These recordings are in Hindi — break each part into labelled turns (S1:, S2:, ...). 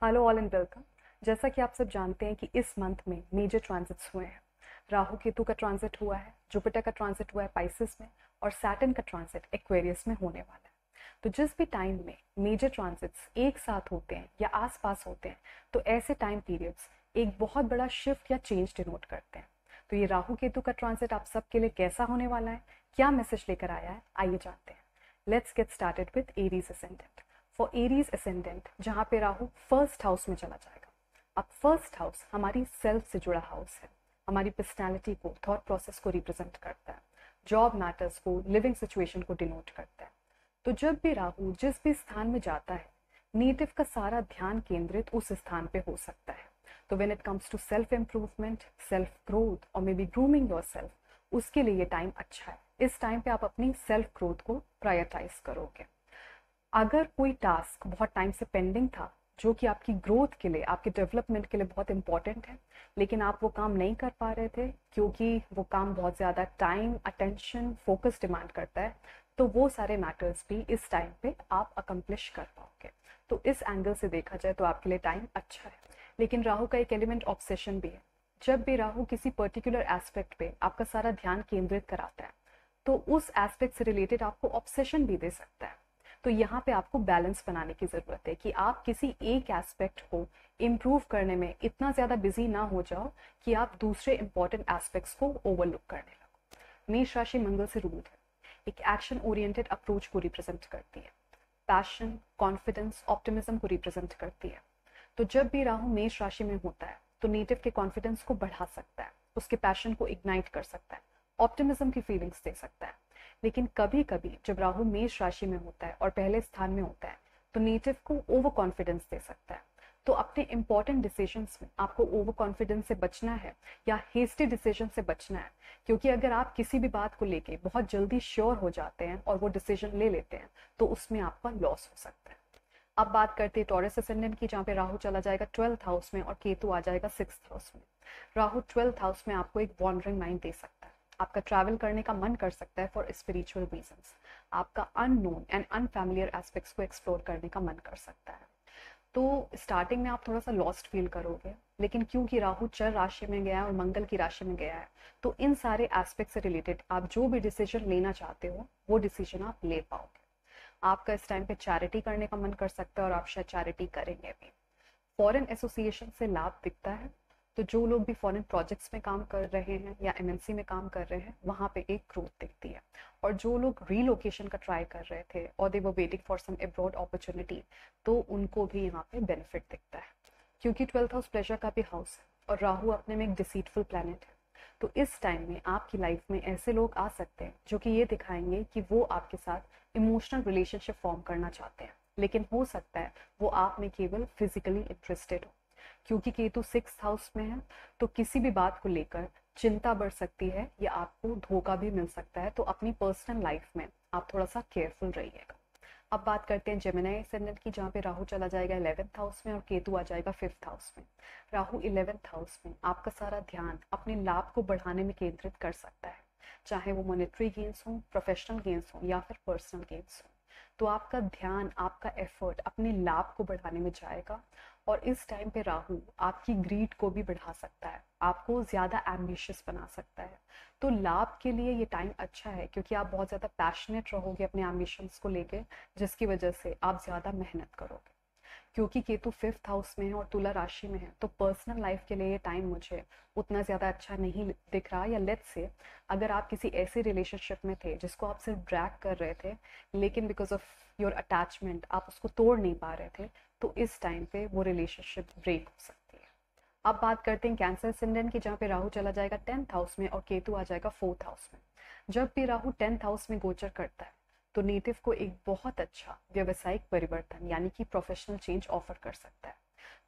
S1: Hello all and welcome. जैसा कि आप सब जानते हैं कि इस मंथ में मेजर ट्रांजिट्स हुए हैं। राहु केतु का ट्रांजिट हुआ है, जुपिटर का ट्रांजिट हुआ है पाइसिस में, और सैटर्न का ट्रांजिट एक्वेरियस में होने वाला है। तो जिस भी टाइम में मेजर ट्रांजिट्स एक साथ होते हैं या आसपास होते हैं, तो ऐसे टाइम पीरियड्स एक बहुत बड़ा शिफ्ट या चेंज डिनोट करते हैं। तो ये राहु केतु का ट्रांजिट आप सबके लिए कैसा होने वाला है, क्या मैसेज लेकर आया है, आइए जानते हैं। Let's get started with Aries ascendant. For Aries ascendant, जहाँ पे राहु फर्स्ट हाउस में चला जाएगा। अब फर्स्ट हाउस हमारी सेल्फ से जुड़ा हाउस है, हमारी पर्सनैलिटी को, थॉट प्रोसेस को रिप्रेजेंट करता है, जॉब मैटर्स को, लिविंग सिचुएशन को डिनोट करता है। तो जब भी राहु जिस भी स्थान में जाता है, नेटिव का सारा ध्यान केंद्रित उस स्थान पे हो सकता है। तो when it comes to self improvement, self growth और maybe grooming yourself, उसके लिए ये टाइम अच्छा है। इस टाइम पे आप अपनी सेल्फ ग्रोथ को प्रायोरिटाइज करोगे। अगर कोई टास्क बहुत टाइम से पेंडिंग था, जो कि आपकी ग्रोथ के लिए, आपके डेवलपमेंट के लिए बहुत इंपॉर्टेंट है, लेकिन आप वो काम नहीं कर पा रहे थे क्योंकि वो काम बहुत ज़्यादा टाइम, अटेंशन, फोकस डिमांड करता है, तो वो सारे मैटर्स भी इस टाइम पे आप अकम्प्लिश कर पाओगे। तो इस एंगल से देखा जाए तो आपके लिए टाइम अच्छा है। लेकिन राहु का एक एलिमेंट ऑब्सेशन भी है। जब भी राहु किसी पर्टिकुलर एस्पेक्ट पे आपका सारा ध्यान केंद्रित कराता है, तो उस एस्पेक्ट से रिलेटेड आपको ऑब्सेशन भी दे सकता है। तो यहाँ पे आपको बैलेंस बनाने की जरूरत है कि आप किसी एक एस्पेक्ट को इम्प्रूव करने में इतना ज्यादा बिजी ना हो जाओ कि आप दूसरे इंपॉर्टेंट एस्पेक्ट्स को ओवरलुक करने लगो। मेष राशि मंगल से रूल्ड है, एक एक्शन ओरिएंटेड अप्रोच को रिप्रेजेंट करती है, पैशन, कॉन्फिडेंस, ऑप्टिमिज्म को रिप्रेजेंट करती है। तो जब भी राहु मेष राशि में होता है, तो नेटिव के कॉन्फिडेंस को बढ़ा सकता है, उसके पैशन को इग्नाइट कर सकता है, ऑप्टिमिज्म की फीलिंग्स दे सकता है। लेकिन कभी कभी जब राहु मेष राशि में होता है और पहले स्थान में होता है, तो नेटिव को ओवर कॉन्फिडेंस दे सकता है। तो अपने इंपॉर्टेंट डिसीजंस में आपको ओवर कॉन्फिडेंस से बचना है या हेस्टी डिसीजन से बचना है, क्योंकि अगर आप किसी भी बात को लेके बहुत जल्दी श्योर हो जाते हैं और वो डिसीजन ले लेते हैं, तो उसमें आपका लॉस हो सकता है। अब बात करते हैं टॉरस असेंडेंट की, जहाँ पे राहु चला जाएगा 12th हाउस में और केतु आ जाएगा 6th हाउस में। राहु 12th हाउस में आपको एक वॉन्डरिंग माइंड दे सकता है, आपका ट्रैवल करने का मन कर सकता है फॉर स्पिरिचुअल रीजंस, आपका अननोन एंड अनफैमिलियर एस्पेक्ट्स को एक्सप्लोर करने का मन कर सकता है। तो स्टार्टिंग में आप थोड़ा सा लॉस्ट फील करोगे, लेकिन क्योंकि राहु चर राशि में गया है और मंगल की राशि में गया है, तो इन सारे एस्पेक्ट से रिलेटेड आप जो भी डिसीजन लेना चाहते हो, वो डिसीजन आप ले पाओगे। आपका इस टाइम पे चैरिटी करने का मन कर सकता है और आप शायद चैरिटी करेंगे भी। फॉरेन एसोसिएशन से लाभ दिखता है। तो जो लोग भी फॉरेन प्रोजेक्ट्स में काम कर रहे हैं या एमएनसी में काम कर रहे हैं, वहाँ पे एक ग्रोथ दिखती है। और जो लोग रीलोकेशन का ट्राई कर रहे थे और they were waiting for some abroad opportunity, तो उनको भी यहाँ पे बेनिफिट दिखता है, क्योंकि 12th हाउस प्लेजर का भी हाउस है और राहु अपने में एक डिसीटफुल प्लैनेट है। तो इस टाइम में आपकी लाइफ में ऐसे लोग आ सकते हैं जो कि ये दिखाएंगे कि वो आपके साथ इमोशनल रिलेशनशिप फॉर्म करना चाहते हैं, लेकिन हो सकता है वो आप में केवल फिजिकली इंटरेस्टेड हो। क्योंकि केतु 6th हाउस में है, तो किसी भी बात को लेकर चिंता बढ़ सकती है या आपको धोखा भी मिल सकता है। तो अपनी पर्सनल लाइफ में आप थोड़ा सा केयरफुल रहिएगा। अब बात करते हैं जेमिनी असेंडेंट की, जहाँ पे राहु चला जाएगा 11th हाउस में और केतु आ जाएगा 5th हाउस में। राहु 11th हाउस में आपका सारा ध्यान अपने लाभ को बढ़ाने में केंद्रित कर सकता है, चाहे वो मॉनेटरी गेन्स हो, प्रोफेशनल गेन्स हो या फिर पर्सनल गेन्स हो। तो आपका ध्यान, आपका एफर्ट अपने लाभ को बढ़ाने में जाएगा। और इस टाइम पे राहु आपकी ग्रीड को भी बढ़ा सकता है, आपको ज्यादा एम्बिशियस बना सकता है। तो लाभ के लिए ये टाइम अच्छा है, क्योंकि आप बहुत ज्यादा पैशनेट रहोगे अपने एम्बिशंस को लेके, जिसकी वजह से आप ज्यादा मेहनत करोगे। क्योंकि केतु 5th हाउस में है और तुला राशि में है, तो पर्सनल लाइफ के लिए ये टाइम मुझे उतना ज्यादा अच्छा नहीं दिख रहा। या लेट्स से अगर आप किसी ऐसे रिलेशनशिप में थे जिसको आप सिर्फ ड्रैग कर रहे थे, लेकिन बिकॉज ऑफ योर अटैचमेंट आप उसको तोड़ नहीं पा रहे थे, तो इस टाइम पे वो रिलेशनशिप ब्रेक हो सकती है। अब बात करते हैं कैंसर असेंडेंट की, जहाँ पे राहु चला जाएगा 10th हाउस में और केतु आ जाएगा 4th हाउस में। जब भी राहु 10th हाउस में गोचर करता है, तो नेटिव को एक बहुत अच्छा व्यवसायिक परिवर्तन यानी कि प्रोफेशनल चेंज ऑफर कर सकता है,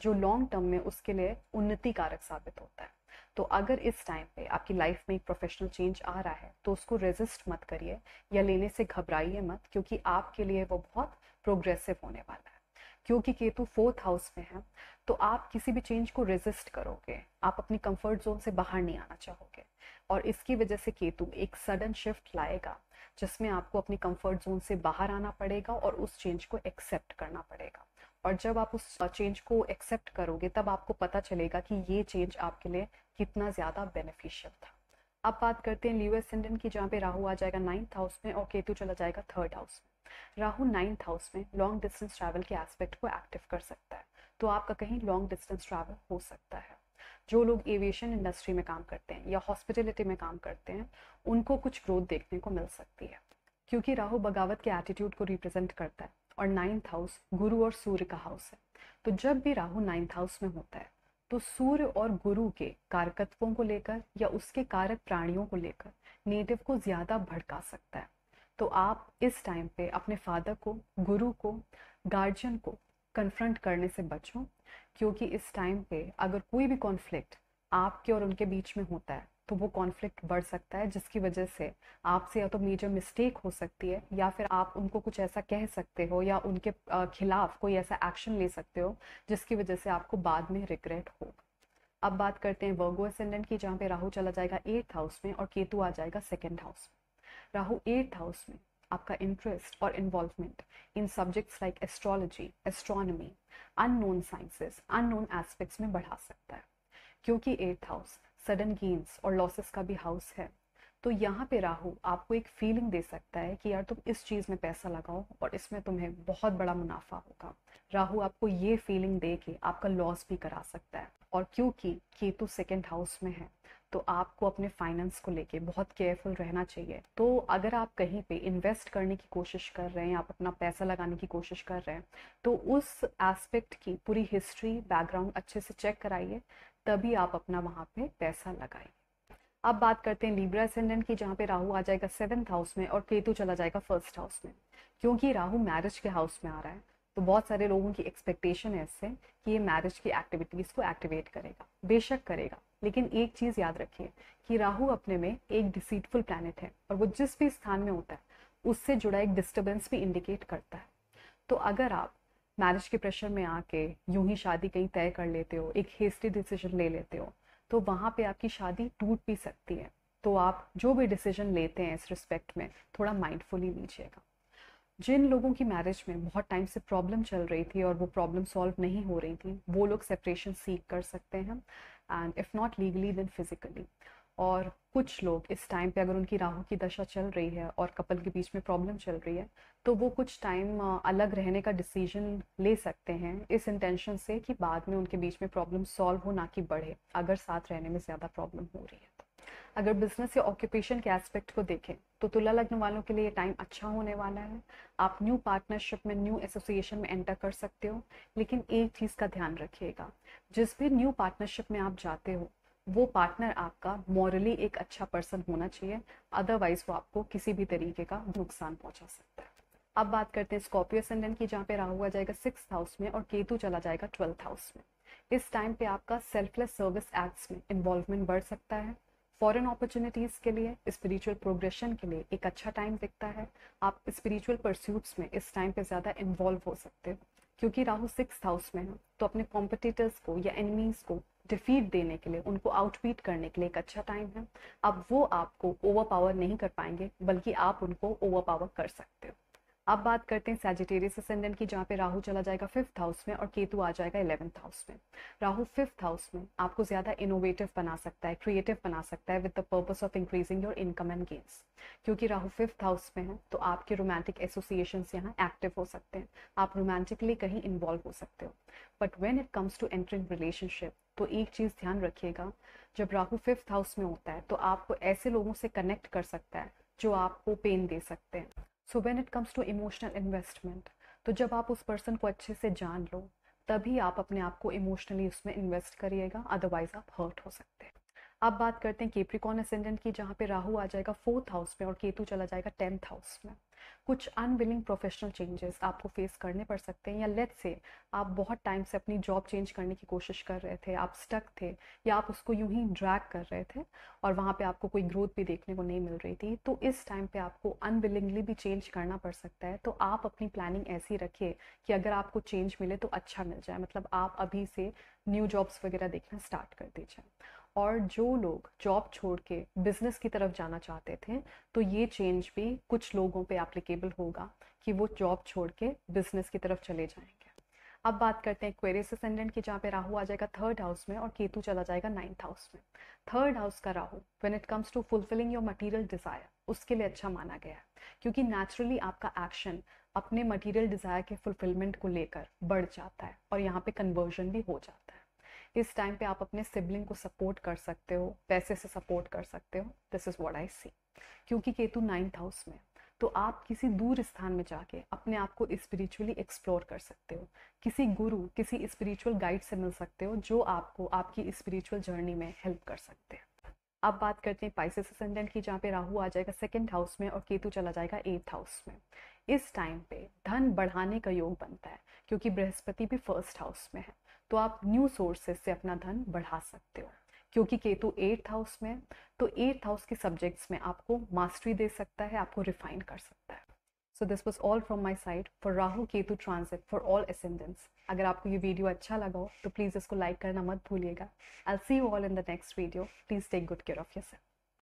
S1: जो लॉन्ग टर्म में उसके लिए उन्नति कारक साबित होता है। तो अगर इस टाइम पे आपकी लाइफ में एक प्रोफेशनल चेंज आ रहा है, तो उसको रेजिस्ट मत करिए या लेने से घबराइए मत, क्योंकि आपके लिए वो बहुत प्रोग्रेसिव होने वाला है। क्योंकि केतु 4th हाउस में है, तो आप किसी भी चेंज को रेजिस्ट करोगे, आप अपनी कंफर्ट जोन से बाहर नहीं आना चाहोगे, और इसकी वजह से केतु एक सडन शिफ्ट लाएगा, जिसमें आपको अपनी कंफर्ट जोन से बाहर आना पड़ेगा और उस चेंज को एक्सेप्ट करना पड़ेगा। और जब आप उस चेंज को एक्सेप्ट करोगे तब आपको पता चलेगा कि ये चेंज आपके लिए कितना ज़्यादा बेनिफिशियल था। अब बात करते हैं लीव एसेंडेंट की, जहाँ पे राहु आ जाएगा 9th हाउस में और केतु चला जाएगा 3rd हाउस में। राहु 9th हाउस में लॉन्ग डिस्टेंस ट्रैवल के एस्पेक्ट को एक्टिव कर सकता है, तो आपका कहीं लॉन्ग डिस्टेंस ट्रैवल हो सकता है। जो लोग एविएशन इंडस्ट्री में काम करते हैं या हॉस्पिटलिटी में काम करते हैं उनको कुछ ग्रोथ देखने को मिल सकती है, क्योंकि राहु बगावत के एटीट्यूड को रिप्रेजेंट करता है और 9th हाउस गुरु और सूर्य का हाउस है। तो जब भी राहु 9th हाउस में होता है तो सूर्य और गुरु के कारकत्वों को लेकर या उसके कारक प्राणियों को लेकर नेटिव को ज्यादा भड़का सकता है। तो आप इस टाइम पे अपने फादर को, गुरु को, गार्जियन को कन्फ्रंट करने से बचो, क्योंकि इस टाइम पे अगर कोई भी कॉन्फ्लिक्ट आपके और उनके बीच में होता है तो वो कॉन्फ्लिक्ट बढ़ सकता है, जिसकी वजह से आपसे या तो मेजर मिस्टेक हो सकती है या फिर आप उनको कुछ ऐसा कह सकते हो या उनके खिलाफ कोई ऐसा एक्शन ले सकते हो जिसकी वजह से आपको बाद में रिग्रेट हो। अब बात करते हैं वर्गो एसेंडेंट की, जहाँ पे राहु चला जाएगा 8th हाउस में और केतु आ जाएगा 2nd हाउस में। राहु 8th हाउस में आपका इंटरेस्ट और involvement in subjects like astrology, astronomy, unknown sciences, unknown aspects में बढ़ा सकता है, क्योंकि 8th हाउस सडन गेन्स और लॉसेस का भी हाउस है। तो यहाँ पे राहु आपको एक फीलिंग दे सकता है कि यार तुम इस चीज में पैसा लगाओ और इसमें तुम्हें बहुत बड़ा मुनाफा होगा। राहु आपको ये फीलिंग दे के आपका लॉस भी करा सकता है, और क्योंकि केतु 2nd हाउस में है तो आपको अपने फाइनेंस को लेके बहुत केयरफुल रहना चाहिए। तो अगर आप कहीं पे इन्वेस्ट करने की कोशिश कर रहे हैं, आप अपना पैसा लगाने की कोशिश कर रहे हैं, तो उस एस्पेक्ट की पूरी हिस्ट्री, बैकग्राउंड अच्छे से चेक कराइए, तभी आप अपना वहां पे पैसा लगाइए। अब बात करते हैं लिब्रा एसेंडेंट की, जहाँ पे राहु आ जाएगा 7th हाउस में और केतु चला जाएगा 1st हाउस में। क्योंकि राहु मैरिज के हाउस में आ रहा है तो बहुत सारे लोगों की एक्सपेक्टेशन है इससे कि ये मैरिज की एक्टिविटीज को एक्टिवेट करेगा। बेशक करेगा, लेकिन एक चीज याद रखिए कि राहु अपने में एक डिसीटफुल प्लैनेट है और वो जिस भी स्थान में होता है उससे जुड़ा एक डिस्टर्बेंस भी इंडिकेट करता है। तो अगर आप मैरिज के प्रेशर में आके यूं ही शादी कहीं तय कर लेते हो, एक हेस्टी डिसीजन ले लेते हो, तो वहां पे आपकी शादी टूट भी सकती है। तो आप जो भी डिसीजन लेते हैं इस रिस्पेक्ट में थोड़ा माइंडफुली लीजिएगा। जिन लोगों की मैरिज में बहुत टाइम से प्रॉब्लम चल रही थी और वो प्रॉब्लम सॉल्व नहीं हो रही थी, वो लोग सेपरेशन सीख कर सकते हैं, and if not legally then physically. और कुछ लोग इस टाइम पे अगर उनकी राहु की दशा चल रही है और कपल के बीच में प्रॉब्लम चल रही है तो वो कुछ टाइम अलग रहने का डिसीजन ले सकते हैं, इस इंटेंशन से कि बाद में उनके बीच में प्रॉब्लम सॉल्व हो, ना कि बढ़े, अगर साथ रहने में ज़्यादा प्रॉब्लम हो रही है तो। अगर बिजनेस या ऑक्यूपेशन के एस्पेक्ट को देखें तो तुला लग्न वालों के लिए ये टाइम अच्छा होने वाला है। आप न्यू पार्टनरशिप में, न्यू एसोसिएशन में एंटर कर सकते हो, लेकिन एक चीज़ का ध्यान रखिएगा, जिस भी न्यू पार्टनरशिप में आप जाते हो वो पार्टनर आपका मॉरली एक अच्छा पर्सन होना चाहिए, अदरवाइज वो आपको किसी भी तरीके का नुकसान पहुंचा सकता है। अब बात करते हैं स्कॉर्पियो असेंडेंट की, जहाँ पे राहु आ जाएगा 6th हाउस में और केतु चला जाएगा 12th हाउस में। इस टाइम पे आपका सेल्फलेस सर्विस एक्ट्स में इन्वॉल्वमेंट बढ़ सकता है। फॉरेन अपॉर्चुनिटीज के लिए, स्पिरिचुअल प्रोग्रेशन के लिए एक अच्छा टाइम दिखता है। आप स्पिरिचुअल परस्यूट्स में इस टाइम पे ज्यादा इन्वॉल्व हो सकते हो, क्योंकि राहु 6th हाउस में है तो अपने कॉम्पिटिटर्स को या एनिमीज को डिफीट देने के लिए, उनको आउटबीट करने के लिए एक अच्छा टाइम है। अब वो आपको ओवर पावर नहीं कर पाएंगे, बल्कि आप उनको ओवर पावर कर सकते हो। अब बात करते हैं सैजिटेरियस असेंडेंट की, जहाँ पे राहु चला जाएगा 5th हाउस में और केतु आ जाएगा 11th हाउस में। राहु 5th हाउस में आपको ज्यादा इनोवेटिव बना सकता है, क्रिएटिव बना सकता है, with the purpose of increasing your income and gains. क्योंकि राहु 5th हाउस में है तो आपके रोमांटिक एसोसिएशंस यहाँ एक्टिव हो सकते हैं, आप रोमांटिकली कहीं इन्वॉल्व हो सकते हो। But when it comes to entering relationship तो एक चीज ध्यान रखिएगा, जब राहु 5th हाउस में होता है तो आपको ऐसे लोगों से कनेक्ट कर सकता है जो आपको पेन दे सकते हैं। So when it comes to emotional investment, तो जब आप उस पर्सन को अच्छे से जान लो तभी आप अपने आप को इमोशनली उसमें इन्वेस्ट करिएगा, अदरवाइज आप हर्ट हो सकते हैं। अब बात करते हैं कैप्रिकॉर्न असेंडेंट की, जहाँ पे राहु आ जाएगा 4th हाउस में और केतु चला जाएगा 10th हाउस में। कुछ अनविलिंग प्रोफेशनल चेंजेस आपको फेस करने पड़ सकते हैं, या लेट्स से आप बहुत टाइम से अपनी जॉब चेंज करने की कोशिश कर रहे थे, आप स्टक थे या आप उसको यूं ही ड्रैग कर रहे थे और वहाँ पे आपको कोई ग्रोथ भी देखने को नहीं मिल रही थी, तो इस टाइम पे आपको अनविलिंगली भी चेंज करना पड़ सकता है। तो आप अपनी प्लानिंग ऐसी रखिए कि अगर आपको चेंज मिले तो अच्छा मिल जाए, मतलब आप अभी से न्यू जॉब्स वगैरह देखना स्टार्ट कर दीजिए। और जो लोग जॉब छोड़ के बिजनेस की तरफ जाना चाहते थे तो ये चेंज भी कुछ लोगों पे एप्लीकेबल होगा कि वो जॉब छोड़ के बिजनेस की तरफ चले जाएंगे। अब बात करते हैं एक्वेरियस असेंडेंट की, जहाँ पे राहु आ जाएगा 3rd हाउस में और केतु चला जाएगा 9th हाउस में। 3rd हाउस का Rahu when it comes to fulfilling your material desire उसके लिए अच्छा माना गया है, क्योंकि नेचुरली आपका एक्शन अपने मटेरियल डिजायर के फुलफिलमेंट को लेकर बढ़ जाता है और यहाँ पे कन्वर्जन भी हो जाता है। इस टाइम पे आप अपने सिबलिंग को सपोर्ट कर सकते हो, पैसे से सपोर्ट कर सकते हो। दिस इज व्हाट आई सी। क्योंकि केतु 9th हाउस में, तो आप किसी दूर स्थान में जाके अपने आप को स्पिरिचुअली एक्सप्लोर कर सकते हो, किसी गुरु, किसी स्पिरिचुअल गाइड से मिल सकते हो जो आपको आपकी स्पिरिचुअल जर्नी में हेल्प कर सकते हैं। अब बात करते हैं पाइसेस असेंडेंट की, जहाँ पे राहु आ जाएगा 2nd हाउस में और केतु चला जाएगा 8th हाउस में। इस टाइम पे धन बढ़ाने का योग बनता है, क्योंकि बृहस्पति भी 1st हाउस में है, तो आप न्यू सोर्सेस से अपना धन बढ़ा सकते हो। क्योंकि केतु 8th हाउस में, तो 8th हाउस के सब्जेक्ट्स में आपको मास्टरी दे सकता है, आपको रिफाइन कर सकता है। So this was all from my side for Rahu Ketu transit for all ascendants. अगर आपको ये वीडियो अच्छा लगा हो तो प्लीज़ इसको लाइक करना मत भूलिएगा। I will see you all in the next video. Please take good care of yourself.